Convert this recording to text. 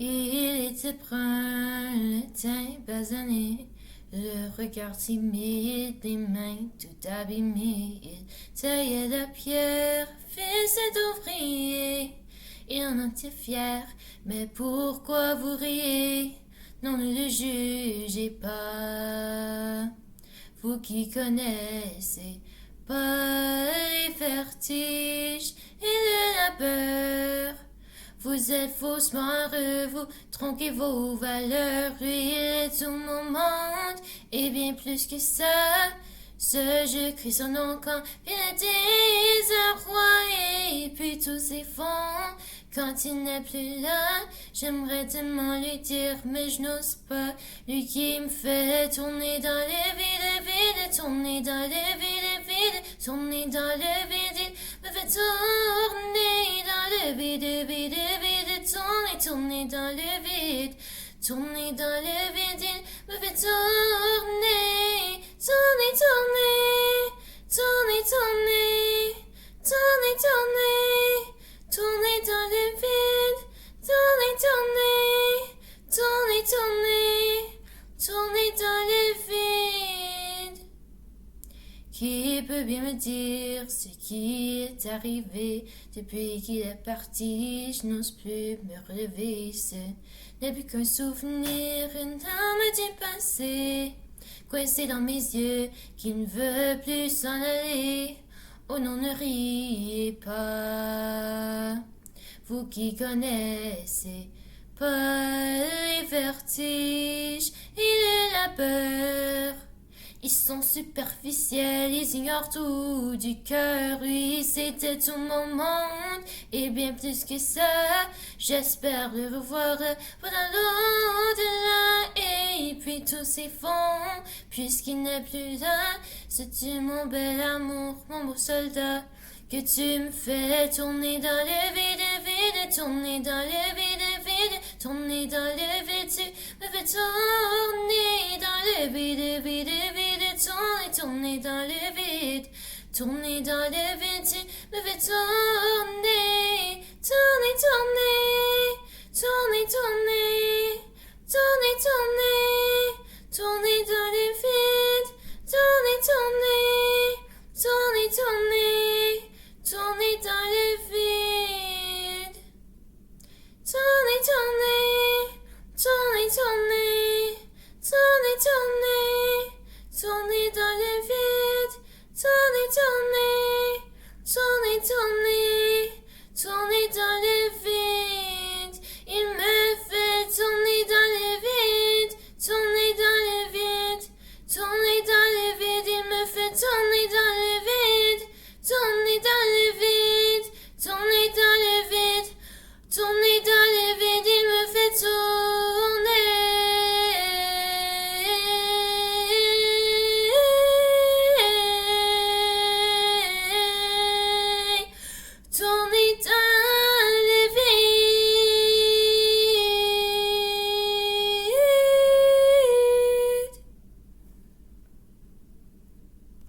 Il était brun, le teint basané, le regard timide, les mains tout abîmées. Il taillait la pierre, fils d'ouvrier. Il en était fier, mais pourquoi vous riez? Non, ne le jugez pas. Vous qui connaissez pas les vertiges et le labeur. Vous êtes faussement heureux, vous tronquez vos valeurs. Lui, il est tout mon monde, et bien plus que ça. Ce jeu crie son nom quand vient le désarroi, et puis tout s'effondre quand il n'est plus là. J'aimerais tellement lui dire, mais je n'ose pas. Lui qui me fait tourner dans le vide, vide, tourner dans le vide, vide, tourner dans le vide. Il me fait tourner dans le vide, vide, vide, tourner, tourner dans le vide, tourner dans le vide. Il me fait tourner, tourner, tourner, tourner, tourner, tourner, tourner, tourner dans le vide, tourner, tourner, tourner, tourner, tourner dans le vide. Qui peut bien me dire ce qui est arrivé depuis qu'il est parti? Je n'ose plus me relever, ce n'est plus qu'un souvenir, une âme du passé, coincé dans mes yeux, qui ne veut plus s'en aller. Oh non, ne riez pas, vous qui connaissez pas les vertiges et le labeur. Ils sont superficiels, ils ignorent tout du cœur. Oui, c'était tout mon monde, et bien plus que ça. J'espère le revoir pendant l'au-delà. Et puis tout s'effondre, puisqu'il n'est plus là. C'est-tu mon bel amour, mon beau soldat, que tu me fais tourner dans le vide, vide, tourner dans le vide, vide, tourner dans le vide. Tu me fais tourner dans le vide, vide, vide, tourner, tourner dans le vide, tourner dans le vide. Tu me fais tourner, tourner, tourner, tourner, tourner, tourner, tourner, tourner dans le vide, tourner, tourner, tourner, tourner, tourner dans le vide, tourner, tourner, tourner, tourner, tourner, tourner, tourner dans le vide, tourner, tourner, tourner, tourner, tourner dans le vide. Il me fait tourner dans le vide, tourner dans le vide, tourner dans le vide. Il me fait tourner dans